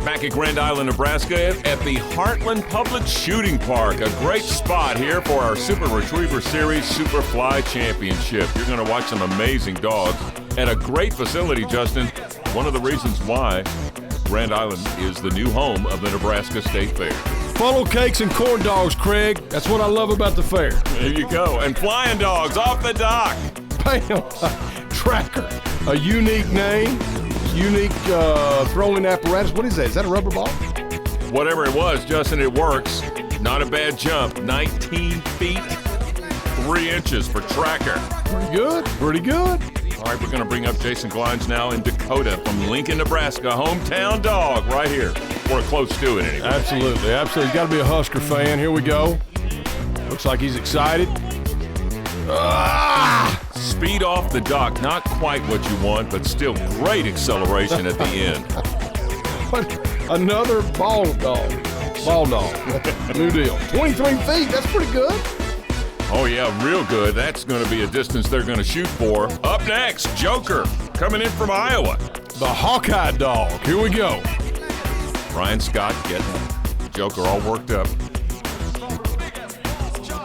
Back at Grand Island, Nebraska at the Heartland Public Shooting Park. A great spot here for our Super Retriever Series Superfly Championship. You're going to watch some amazing dogs at a great facility, Justin. One of the reasons why Grand Island is the new home of the Nebraska State Fair. Funnel cakes and corn dogs, Craig. That's what I love about the fair. There you go. And flying dogs off the dock. Bam. Tracker. A unique name. Unique throwing apparatus. What is that? Is that a rubber ball? Whatever it was, Justin, it works. Not a bad jump. 19 feet, 3 inches for Tracker. Pretty good. Pretty good. All right, we're going to bring up Jason Glines now in Dakota from Lincoln, Nebraska. Hometown dog right here. Or close to it anyway. Absolutely. Absolutely. He's got to be a Husker fan. Here we go. Looks like he's excited. Speed off the dock, not quite what you want, but still great acceleration at the end. Another ball dog. Ball dog. New deal. 23 feet, that's pretty good. Oh, yeah, real good. That's going to be a distance they're going to shoot for. Up next, Joker, coming in from Iowa. The Hawkeye dog. Here we go. Ryan Scott getting Joker all worked up.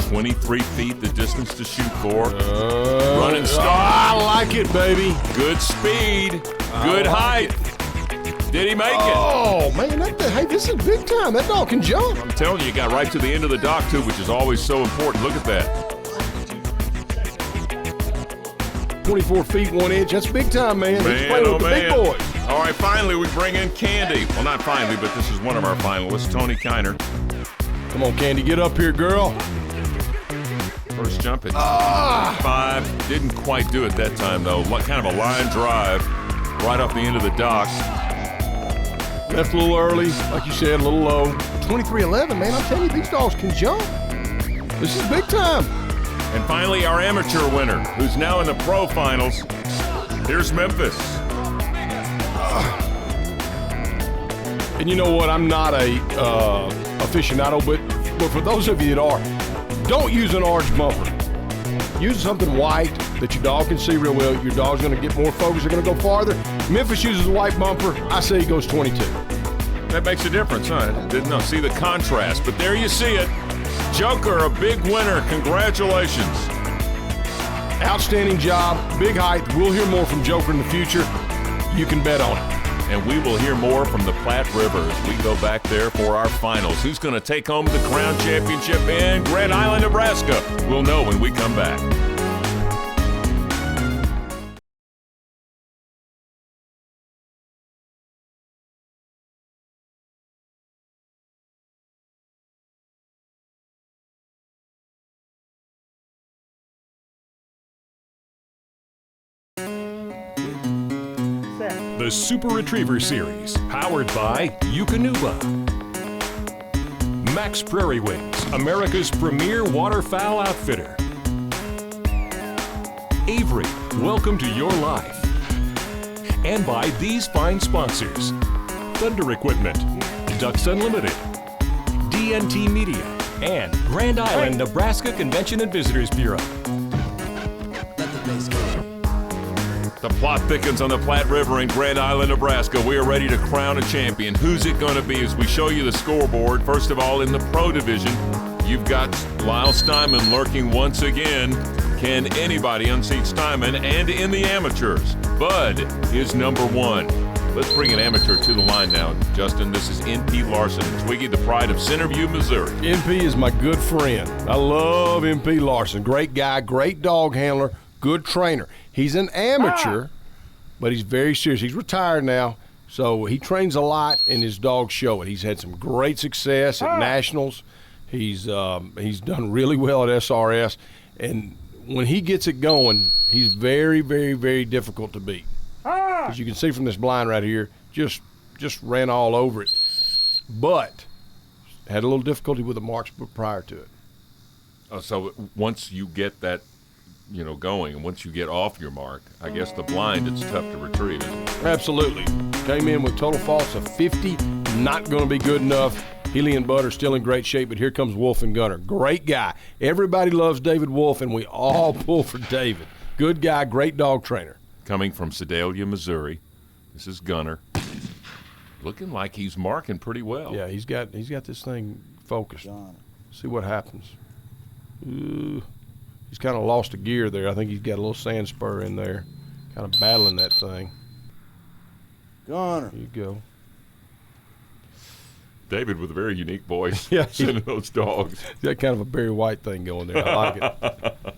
23 feet, the distance to shoot for. Running start. I like it, baby. Good speed. Good height. Did he make it? Oh, man. Hey, this is big time. That dog can jump. I'm telling you, got right to the end of the dock, too, which is always so important. Look at that. 24 feet, 1 inch. That's big time, man. He's playing with the big boys. All right, finally, we bring in Candy. Well, not finally, but this is one of our finalists, Tony Kiner. Come on, Candy. Get up here, girl. First jump at 5. Didn't quite do it that time, though. Kind of a line drive right off the end of the dock. Left a little early, like you said, a little low. 23-11, man. I'm telling you, these dogs can jump. This is big time. And finally, our amateur winner, who's now in the pro finals. Here's Memphis. And you know what? I'm not a aficionado, but for those of you that are, don't use an orange bumper. Use something white that your dog can see real well. Your dog's going to get more focus. They're going to go farther. Memphis uses a white bumper. I say he goes 22. That makes a difference, huh? Didn't know. See the contrast. But there you see it. Joker, a big winner. Congratulations. Outstanding job. Big height. We'll hear more from Joker in the future. You can bet on it. And we will hear more from the Platte River as we go back there for our finals. Who's going to take home the Crown Championship in Grand Island, Nebraska? We'll know when we come back. The Super Retriever Series, powered by Eukanuba. Max Prairie Wings, America's premier waterfowl outfitter. Avery, welcome to your life. And by these fine sponsors: Thunder Equipment, Ducks Unlimited, DNT Media, and Grand Island, Nebraska Convention and Visitors Bureau. The plot thickens on the Platte River in Grand Island, Nebraska. We are ready to crown a champion. Who's it going to be as we show you the scoreboard? First of all, in the pro division, you've got Lyle Steinman lurking once again. Can anybody unseat Steinman? And in the amateurs, Bud is number 1. Let's bring an amateur to the line now. Justin, this is NP Larson and Twiggy, the pride of Centerview, Missouri. NP is my good friend. I love NP Larson. Great guy, great dog handler, good trainer. He's an amateur, but he's very serious. He's retired now, so he trains a lot, and his dogs show it. He's had some great success at nationals. He's done really well at SRS, and when he gets it going, he's very, very, very difficult to beat. As you can see from this blind right here, just ran all over it, but had a little difficulty with the marks prior to it. So once you get that, going, and once you get off your mark, I guess the blind, it's tough to retrieve, isn't it? Absolutely. Came in with total faults of 50, not going to be good enough. Healy and Bud are still in great shape, but here comes Wolf and Gunner. Great guy. Everybody loves David Wolf, and we all pull for David. Good guy, great dog trainer. Coming from Sedalia, Missouri, this is Gunner. looking like he's marking pretty well. Yeah, he's got this thing focused. See what happens. Ooh, he's kind of lost a gear there. I think he's got a little sand spur in there, kind of battling that thing. Gunner. There you go. David with a very unique voice. Yeah, sending those dogs. He's got kind of a Barry White thing going there. I like it.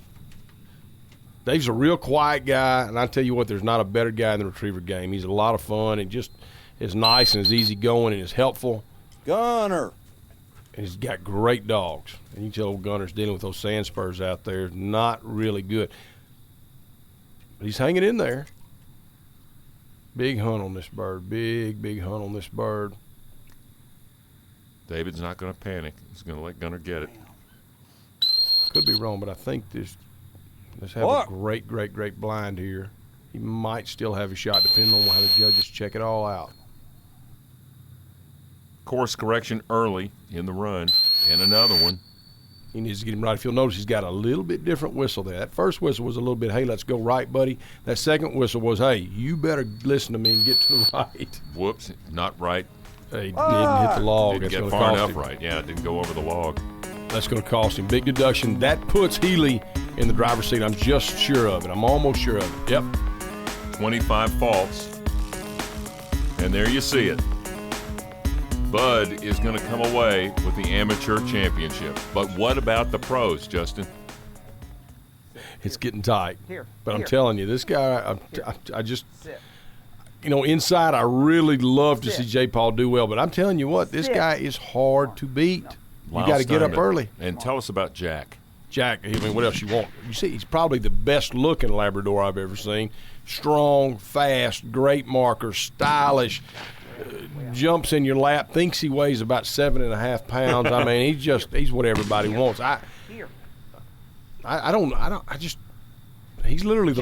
Dave's a real quiet guy, and I tell you what, there's not a better guy in the retriever game. He's a lot of fun and just is nice and is easygoing and is helpful. Gunner. And he's got great dogs. And you can tell old Gunner's dealing with those sand spurs out there. Not really good. But he's hanging in there. Big hunt on this bird. Big hunt on this bird. David's not going to panic. He's going to let Gunner get it. Could be wrong, but I think let's have a great blind here. He might still have a shot depending on how the judges check it all out. Course correction early in the run, and another one. He needs to get him right. If you'll notice, he's got a little bit different whistle there. That first whistle was a little bit, hey, let's go right, buddy. That second whistle was, hey, you better listen to me and get to the right. Whoops, not right. He didn't hit the log. Didn't That's get gonna far cost enough him. right. Yeah, it didn't go over the log. That's going to cost him. Big deduction. That puts Healy in the driver's seat. I'm just sure of it. I'm almost sure of it. Yep. 25 faults. And there you see it. Bud is going to come away with the amateur championship. But what about the pros, Justin? It's getting tight. But I'm telling you, this guy, I just, inside I really love to see J. Paul do well. But I'm telling you what, this guy is hard to beat. You got to get up early. And tell us about Jack. Jack, I mean, what else you want? You see, he's probably the best-looking Labrador I've ever seen. Strong, fast, great marker, stylish, jumps in your lap, thinks he weighs about 7.5 pounds. I mean, he's what everybody wants. He's literally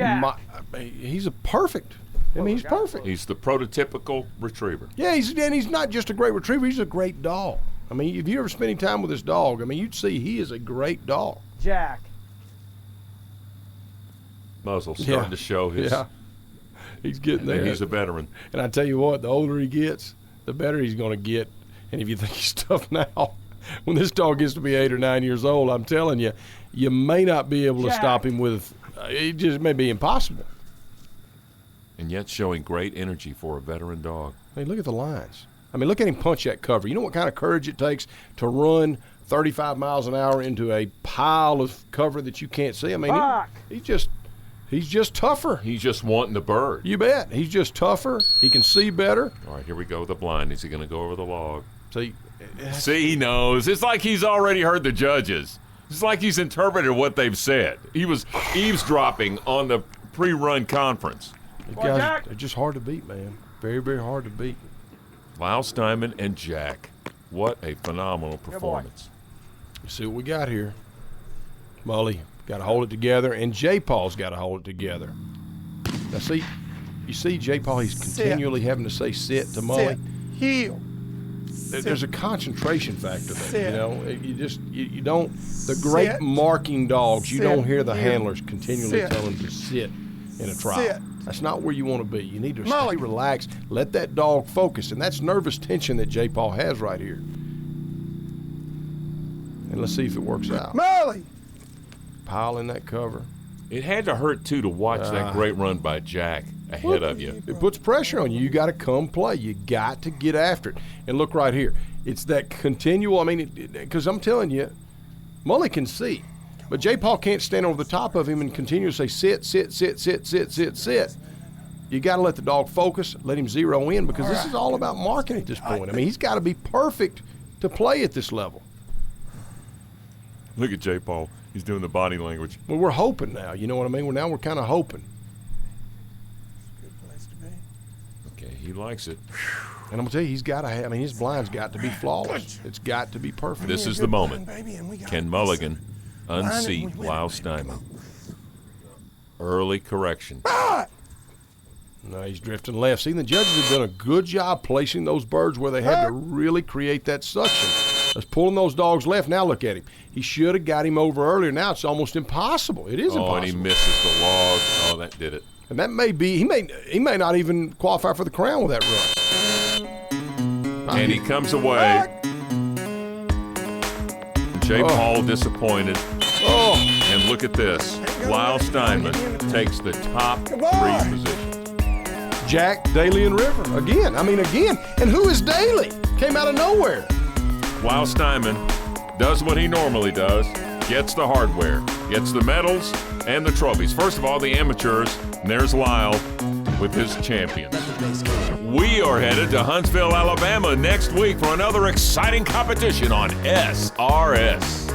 he's a perfect. I mean, he's perfect. He's the prototypical retriever. Yeah, he's not just a great retriever, he's a great dog. I mean, if you're ever spending time with this dog, I mean, you'd see he is a great dog. Jack. Muzzle starting to show his. Yeah, he's getting there. He's a veteran. And I tell you what, the older he gets, the better he's going to get. And if you think he's tough now, when this dog gets to be 8 or 9 years old, I'm telling you, you may not be able to stop him with. It just may be impossible. And yet showing great energy for a veteran dog. Hey, look at the lines. I mean, look at him punch that cover. You know what kind of courage it takes to run 35 miles an hour into a pile of cover that you can't see? I mean, he's just tougher. He's just wanting the bird. You bet. He's just tougher. He can see better. All right, here we go with the blind. Is he going to go over the log? See, he knows. It's like he's already heard the judges. It's like he's interpreted what they've said. He was eavesdropping on the pre-run conference. These guys are just hard to beat, man. Very, very hard to beat. Lyle Steinman and Jack. What a phenomenal performance. You see what we got here. Mully got to hold it together, and J. Paul's got to hold it together. Now, you see J. Paul, he's continually having to say sit to Mully. Heel. There's a concentration factor there, you don't, the great marking dogs, you don't hear the handlers continually tell them to sit in a trial. That's not where you want to be. You need to stay relaxed, let that dog focus, and that's nervous tension that J. Paul has right here. And let's see if it works out. Molly! Pile in that cover. It had to hurt, too, to watch that great run by Jack ahead of you. It puts pressure on you. You got to come play. You got to get after it. And look right here. It's that continual, because I'm telling you, Mully can see. But J. Paul can't stand over the top of him and continue to say, sit, sit, sit, sit, sit, sit, sit. You got to let the dog focus, let him zero in, because this is all about marking at this point. I mean, he's got to be perfect to play at this level. Look at J. Paul. He's doing the body language. Well, we're hoping now. You know what I mean? We're kind of hoping. Good place to be. Okay, he likes it. And I'm going to tell you, he's got to have, his blind's got to be flawless. It's got to be perfect. This is the moment. Ken Mulligan unseat Lyle Steinman. Early correction. No, he's drifting left. See, the judges have done a good job placing those birds where they had to really create that suction. That's pulling those dogs left. Now look at him. He should have got him over earlier. Now it's almost impossible. It is impossible. And he misses the log. Oh, that did it. And that may be, he may not even qualify for the crown with that run. And he comes away. Jay Paul disappointed. Oh, And look at this. Lyle Steinman takes the top 3 positions. Jack, Daly, and River. Again. And who is Daly? Came out of nowhere. Lyle Steinman does what he normally does, gets the hardware, gets the medals and the trophies. First of all, the amateurs, and there's Lyle with his champions. We are headed to Huntsville, Alabama next week for another exciting competition on SRS.